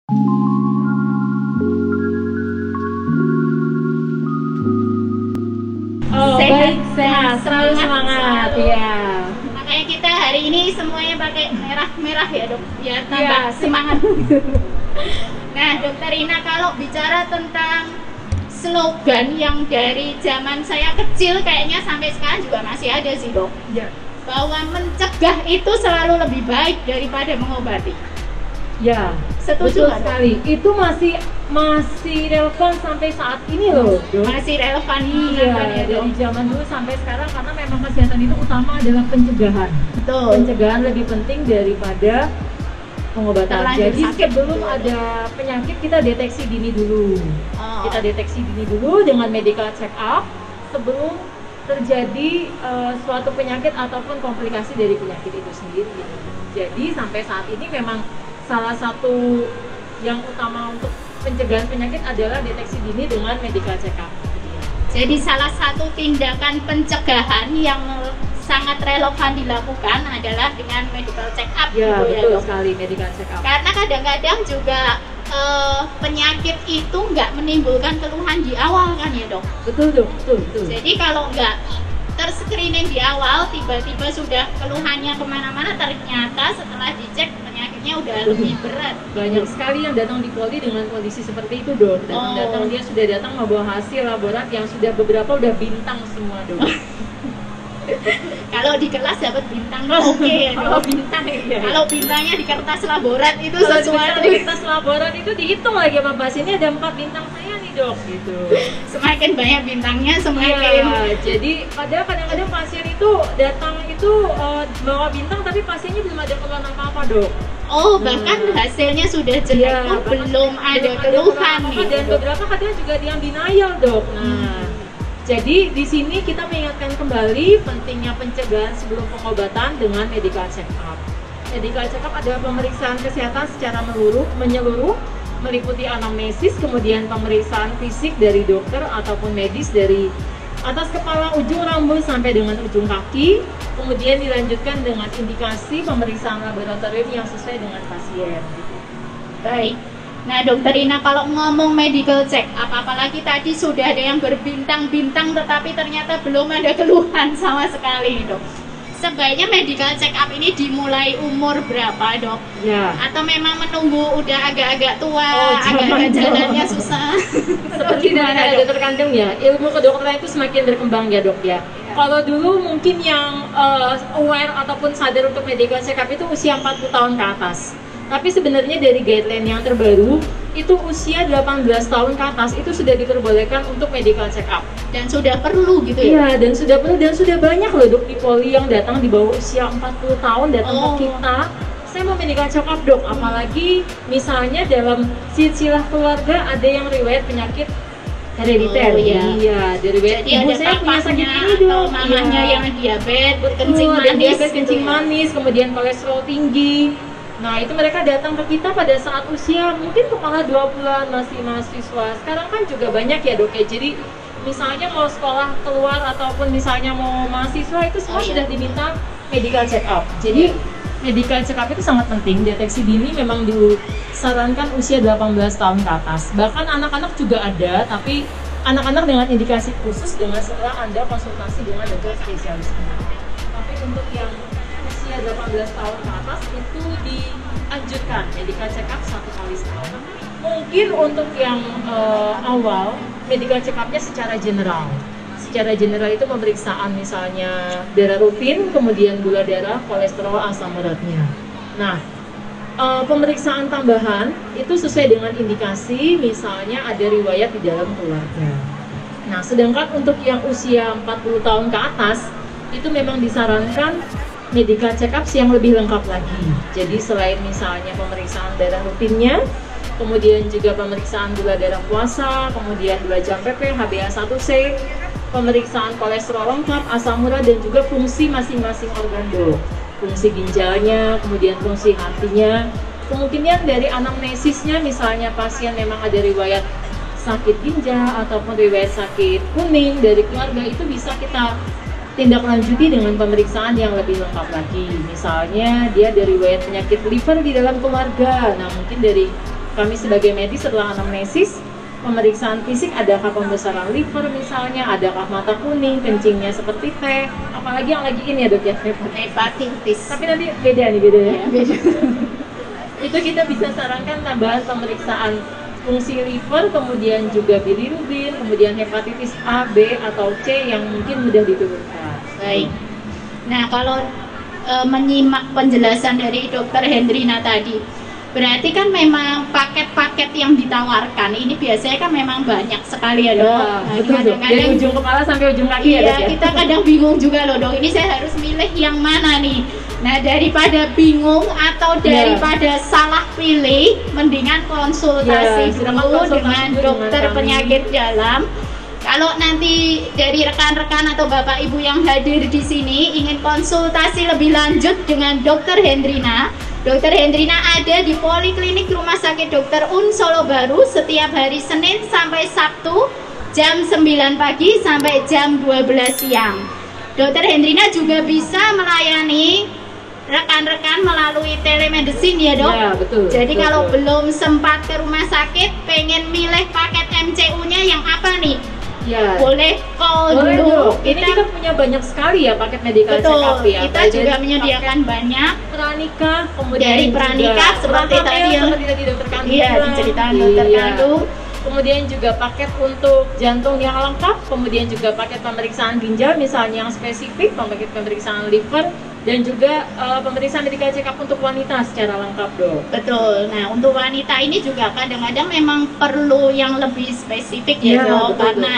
Oh, Sehat, baik, sehat, selalu semangat, ya. Makanya kita hari ini semuanya pakai merah-merah ya dok, biar tambah Iya, semangat. Nah, Dokter Ina, kalau bicara tentang slogan yang dari zaman saya kecil kayaknya sampai sekarang juga masih ada sih dok, Ya, bahwa mencegah itu selalu lebih baik daripada mengobati. ya, Setuju betul nggak, Dok? sekali. Itu masih relevan sampai saat ini loh, Dok. Masih relevan Iya, kan ya dok? dari zaman dulu sampai sekarang karena memang kesehatan itu utama adalah pencegahan. Betul. Pencegahan lebih penting daripada pengobatan. Terlanjur Jadi sakit sebelum dulu. ada penyakit kita deteksi dini dulu. Oh. Kita deteksi dini dulu dengan medical check up sebelum terjadi suatu penyakit ataupun komplikasi dari penyakit itu sendiri. Jadi sampai saat ini memang salah satu yang utama untuk pencegahan penyakit adalah deteksi dini dengan medical check up. Jadi salah satu tindakan pencegahan yang sangat relevan dilakukan adalah dengan medical check up Ya, gitu ya betul dok. sekali medical check up. Karena kadang-kadang juga penyakit itu nggak menimbulkan keluhan di awal kan ya dok. Betul dok, betul. Jadi kalau nggak terscreening di awal, tiba-tiba sudah keluhannya kemana-mana, ternyata setelah dicek penyakitnya udah lebih berat. Banyak sekali yang datang di poli dengan kondisi seperti itu dok. Datang dia sudah datang membawa hasil laborat yang sudah beberapa udah bintang semua dok. Kalau di kelas dapat bintang oke ya Kalau dok. bintang ya. Kalau bintangnya di kertas laborat itu Kalau sesuatu di kertas laborat itu dihitung lagi sama pasien, ini ada 4 bintang saya nih dok gitu. semakin banyak bintangnya semakin Iya, jadi kadang-kadang pasien itu datang itu bawa bintang tapi pasiennya belum ada keluhan apa-apa dok. oh bahkan hasilnya sudah jelek Iya, pun belum ada belum keluhan apa-apa, nih dan dok. beberapa kadang juga yang denial dok. Nah, jadi di sini kita mengingatkan kembali pentingnya pencegahan sebelum pengobatan dengan medical check up. Medical check up adalah pemeriksaan kesehatan secara menyeluruh, meliputi anamnesis, kemudian pemeriksaan fisik dari dokter ataupun medis dari atas kepala ujung rambut sampai dengan ujung kaki, kemudian dilanjutkan dengan indikasi pemeriksaan laboratorium yang sesuai dengan pasien. Baik. Nah, Dokter Ina, kalau ngomong medical check up, apalagi tadi sudah ada yang berbintang-bintang tetapi ternyata belum ada keluhan sama sekali, Dok. Sebaiknya medical check up ini dimulai umur berapa, Dok? Ya. Atau memang menunggu udah agak-agak tua, Oh, agak-agak jangan, jalannya Dok. susah? Seperti dari Gimana, dokter kandung ya, ilmu kedokteran itu semakin berkembang ya dok ya. Kalau dulu mungkin yang aware ataupun sadar untuk medical check up itu usia 40 tahun ke atas. Tapi sebenarnya dari guideline yang terbaru itu usia 18 tahun ke atas itu sudah diperbolehkan untuk medical check up. Dan sudah perlu gitu ya? Iya, dan sudah perlu dan sudah banyak loh dok di poli yang datang di bawah usia 40 tahun datang Oh. ke kita. Saya mau medical check up dok, apalagi misalnya dalam silsilah keluarga ada yang riwayat penyakit herediter. Oh, iya. Iya, dari riwayat Jadi ibu ada saya punya sakit papahnya ini atau dok. mamanya Iya. yang diabetes, Betul, kencing ada manis, diabetes, gitu kencing ya? manis, kemudian kolesterol tinggi. Nah, itu mereka datang ke kita pada saat usia mungkin kepala 2 bulan masih mahasiswa. Sekarang kan juga banyak ya dok ya. Jadi misalnya mau sekolah keluar ataupun misalnya mau mahasiswa itu semua Oh, iya. sudah diminta medical check up. Jadi medical check up itu sangat penting. Deteksi dini memang disarankan usia 18 tahun ke atas. Bahkan anak-anak juga ada, tapi anak-anak dengan indikasi khusus dengan setelah Anda konsultasi dengan dokter spesialis anak. Tapi untuk yang usia 18 tahun ke atas itu dianjurkan medical check up 1 kali setahun. Mungkin untuk yang awal medical check up-nya secara general. Secara general itu pemeriksaan misalnya darah rutin, kemudian gula darah, kolesterol, asam uratnya. Nah, pemeriksaan tambahan itu sesuai dengan indikasi misalnya ada riwayat di dalam keluarga. Nah, sedangkan untuk yang usia 40 tahun ke atas itu memang disarankan medical check up yang lebih lengkap lagi. Jadi selain misalnya pemeriksaan darah rutinnya, kemudian juga pemeriksaan gula darah puasa, kemudian gula jam PP, HbA1c, pemeriksaan kolesterol lengkap, asam urat, dan juga fungsi masing-masing organ dok. Fungsi ginjalnya, kemudian fungsi hatinya. Kemungkinan dari anamnesisnya misalnya pasien memang ada riwayat sakit ginjal ataupun riwayat sakit kuning dari keluarga, itu bisa kita tindak lanjuti dengan pemeriksaan yang lebih lengkap lagi. Misalnya dia ada riwayat penyakit liver di dalam keluarga, nah mungkin dari kami sebagai medis setelah anamnesis, pemeriksaan fisik, adakah pembesaran liver misalnya, adakah mata kuning, kencingnya seperti teh, apalagi yang lagi ini ya dok ya, hepatitis. tapi nanti beda nih, beda ya. Beda. Itu kita bisa sarankan tambahan pemeriksaan fungsi liver, kemudian juga bilirubin, kemudian hepatitis A, B, atau C yang mungkin mudah diturunkan. Baik. Nah, kalau menyimak penjelasan dari Dokter Hendrina tadi, berarti kan memang paket-paket yang ditawarkan ini biasanya kan memang banyak sekali ya dok. Ya, Nah, betul dok. Dari ujung kepala sampai ujung kaki iya, ya dok ya. kita kadang bingung juga loh dok. Ini saya harus milih yang mana nih? Nah, daripada bingung atau daripada salah pilih, mendingan konsultasi dulu dengan dokter penyakit dalam. Kalau nanti dari rekan-rekan atau bapak ibu yang hadir di sini ingin konsultasi lebih lanjut dengan Dokter Hendrina, Dokter Hendrina ada di Poliklinik Rumah Sakit Dr. Un Solo Baru setiap hari Senin sampai Sabtu jam 9 pagi sampai jam 12 siang. Dokter Hendrina juga bisa melayani rekan-rekan melalui telemedicine ya dok. Ya, betul. Jadi betul, kalau betul. belum sempat ke rumah sakit, pengen milih paket MCU-nya yang apa nih? Ya. Boleh call Boleh dulu. dok. Ini kita punya banyak sekali ya paket medical betul, check up ya. kita Baik juga dari menyediakan banyak Pranika, kemudian dari Pranika juga seperti Prahamel, tadi yang seperti tadi dokter kandung. iya diceritakan dokter Iya. kandung. Kemudian juga paket untuk jantung yang lengkap, kemudian juga paket pemeriksaan ginjal misalnya yang spesifik, paket pemeriksaan liver, dan juga pemeriksaan medical check up untuk wanita secara lengkap dok. Betul. Nah, untuk wanita ini juga kadang-kadang memang perlu yang lebih spesifik ya, Iya, dok, betul, karena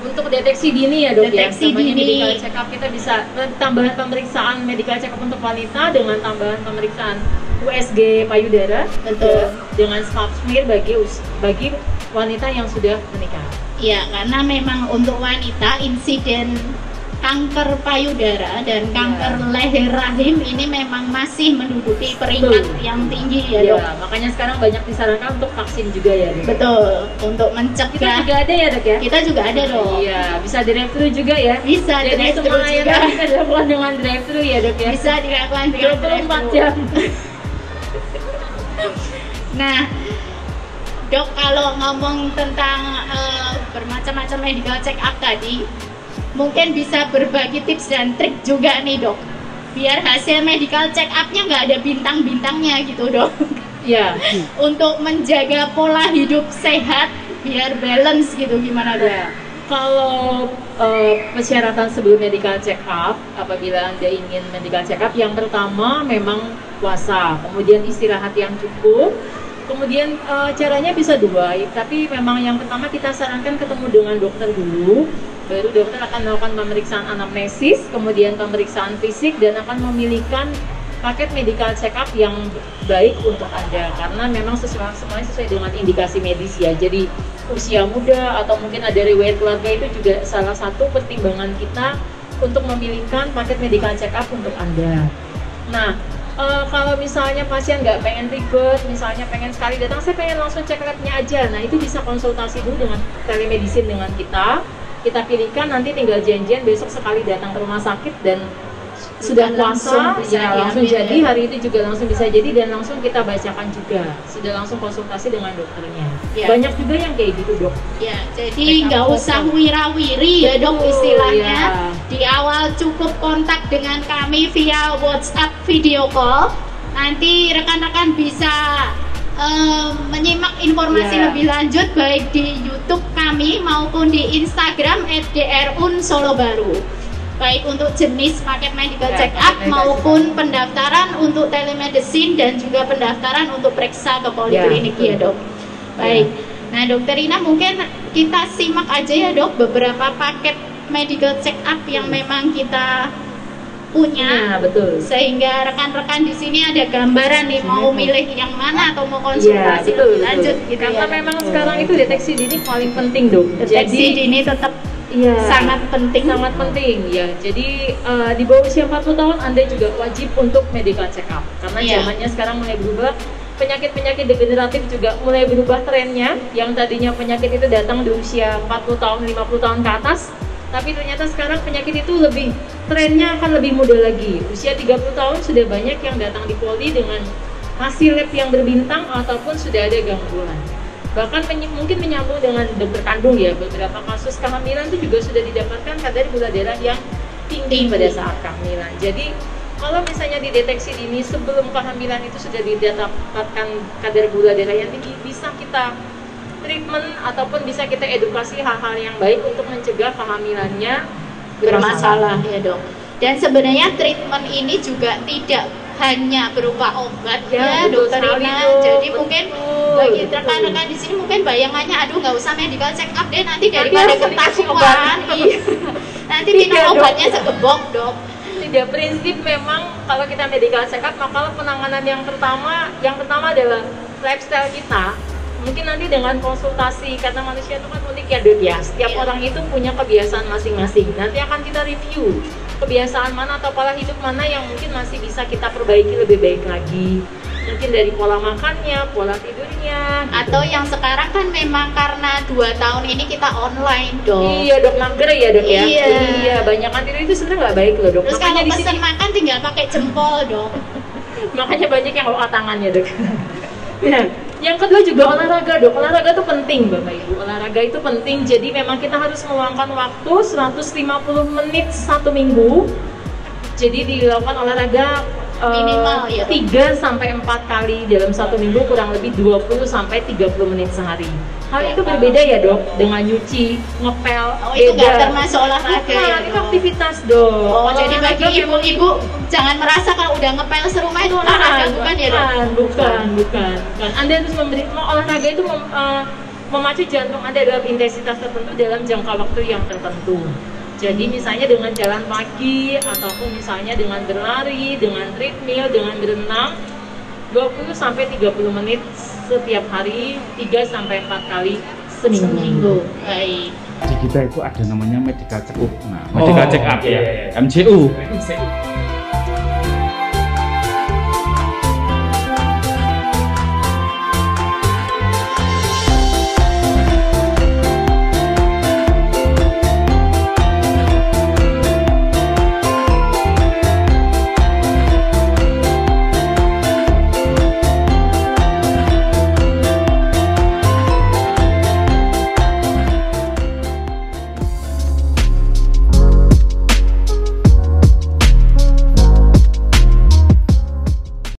Untuk deteksi dini ya dok Deteksi ya, namanya dini. medical check up kita bisa tambahan pemeriksaan medical check up untuk wanita dengan tambahan pemeriksaan USG payudara, Betul. dengan pap smear bagi wanita yang sudah menikah. ya karena memang untuk wanita insiden kanker payudara dan kanker leher rahim ini memang masih menduduki peringkat Betul. yang tinggi ya, Ya, dok. makanya sekarang banyak disarankan untuk vaksin juga ya dok. Betul. Untuk Kita mencegah juga ada ya dok ya. kita juga ada dok. Iya, bisa drive-thru juga ya. Bisa Jadi drive-thru semua layanan juga. bisa dilakukan dengan drive-thru ya dok ya. Bisa dilakukan dengan 24 drive-thru. jam. Nah, dok kalau ngomong tentang bermacam-macam medical check up tadi, mungkin bisa berbagi tips dan trik juga nih dok, biar hasil medical check upnya nggak ada bintang-bintangnya gitu dok. Iya. Untuk menjaga pola hidup sehat, biar balance gitu, gimana dok? Ya. Kalau persyaratan sebelum medical check up, apabila Anda ingin medical check up, yang pertama memang puasa, kemudian istirahat yang cukup, kemudian caranya bisa dua, tapi memang yang pertama kita sarankan ketemu dengan dokter dulu, baru dokter akan melakukan pemeriksaan anamnesis, kemudian pemeriksaan fisik, dan akan memilihkan paket medical check up yang baik untuk Anda, karena memang semuanya sesuai dengan indikasi medis ya. Jadi usia muda atau mungkin ada riwayat keluarga itu juga salah satu pertimbangan kita untuk memilihkan paket medical check up untuk Anda. Nah, kalau misalnya pasien nggak pengen ribet, misalnya pengen sekali datang, saya pengen langsung check up-nya aja. Nah, itu bisa konsultasi dulu dengan telemedicine dengan kita. Kita pilihkan, nanti tinggal janjian besok sekali datang ke rumah sakit dan sudah puasa, langsung jadi, hari itu juga langsung bisa jadi, dan langsung kita bacakan juga, sudah langsung konsultasi dengan dokternya. Ya. Banyak juga yang kayak gitu dok. Ya, jadi nggak usah wira-wiri ya dok istilahnya. Ya. Di awal cukup kontak dengan kami via WhatsApp video call. Nanti rekan-rekan bisa menyimak informasi Ya. lebih lanjut baik di YouTube kami maupun di Instagram @drun_solobaru. Baik untuk jenis paket medical Ya, check paket up medical maupun pendaftaran untuk telemedicine dan juga pendaftaran untuk periksa ke poliklinik betul. ya dok. Baik. Nah, Dokter Ina mungkin kita simak aja ya dok beberapa paket medical check up yang memang kita punya, Nah, betul. sehingga rekan-rekan di sini ada gambaran nih mau milih yang mana atau mau Iya, konsultasi betul, lebih lanjut betul. gitu Karena ya. memang sekarang itu deteksi dini paling penting dok. Deteksi dini tetap Iya, sangat penting. sangat penting ya. Jadi di bawah usia 40 tahun Anda juga wajib untuk medical check up, karena Iya. zamannya sekarang mulai berubah. Penyakit-penyakit degeneratif juga mulai berubah trennya. Yang tadinya penyakit itu datang di usia 40 tahun, 50 tahun ke atas, tapi ternyata sekarang penyakit itu trennya akan lebih muda lagi. Usia 30 tahun sudah banyak yang datang di poli dengan hasil lab yang berbintang ataupun sudah ada gangguan. Bahkan mungkin menyambung dengan dokter kandung ya, beberapa kasus kehamilan itu juga sudah didapatkan kadar gula darah yang tinggi pada saat kehamilan. Jadi kalau misalnya dideteksi dini sebelum kehamilan itu sudah didapatkan kadar gula darah yang tinggi, bisa kita treatment ataupun bisa kita edukasi hal-hal yang baik untuk mencegah kehamilannya bermasalah ya dok. Dan sebenarnya treatment ini juga tidak hanya berupa obat ya dokter Rina. Jadi mungkin bagi rekan-rekan di sini mungkin bayangannya aduh nggak usah medical check up deh nanti daripada ketakutan. Nanti minum obatnya segebok dok. Tidak, prinsip memang kalau kita medical check up maka penanganan yang pertama adalah lifestyle kita. Mungkin nanti dengan konsultasi, karena manusia itu kan unik ya dok ya, setiap orang itu punya kebiasaan masing-masing. Nanti akan kita review kebiasaan mana atau pola hidup mana yang mungkin masih bisa kita perbaiki lebih baik lagi. Mungkin dari pola makannya, pola tidurnya gitu. Atau yang sekarang kan memang karena 2 tahun ini kita online dok. Iya dok, mager ya dok ya. Iya, banyak kan tidur itu sebenarnya nggak baik loh dok. Terus makanya kalau pesen makan tinggal pakai jempol dok. Makanya banyak yang bawa tangannya dok. Nah, yang kedua juga olahraga dok. Olahraga itu penting Bapak Ibu. Olahraga itu penting. Jadi memang kita harus meluangkan waktu 150 menit 1 minggu. Jadi dilakukan olahraga minimal ya 3 sampai 4 kali dalam 1 minggu, kurang lebih 20 sampai 30 menit sehari. Hal itu berbeda ya dok dengan nyuci, ngepel. Oh itu nggak termasuk olahraga ya itu aktivitas dok. Oh jadi bagi ibu-ibu jangan merasa kalau udah ngepel serumah itu olahraga, bukan ya dok? Bukan. Anda harus olahraga itu memacu jantung Anda dalam intensitas tertentu dalam jangka waktu yang tertentu. Jadi misalnya dengan jalan pagi ataupun misalnya dengan berlari, dengan treadmill, dengan berenang 20 sampai 30 menit setiap hari 3 sampai 4 kali seminggu. Baik. Di kita itu ada namanya medical check up. Nah, medical check up ya, MCU.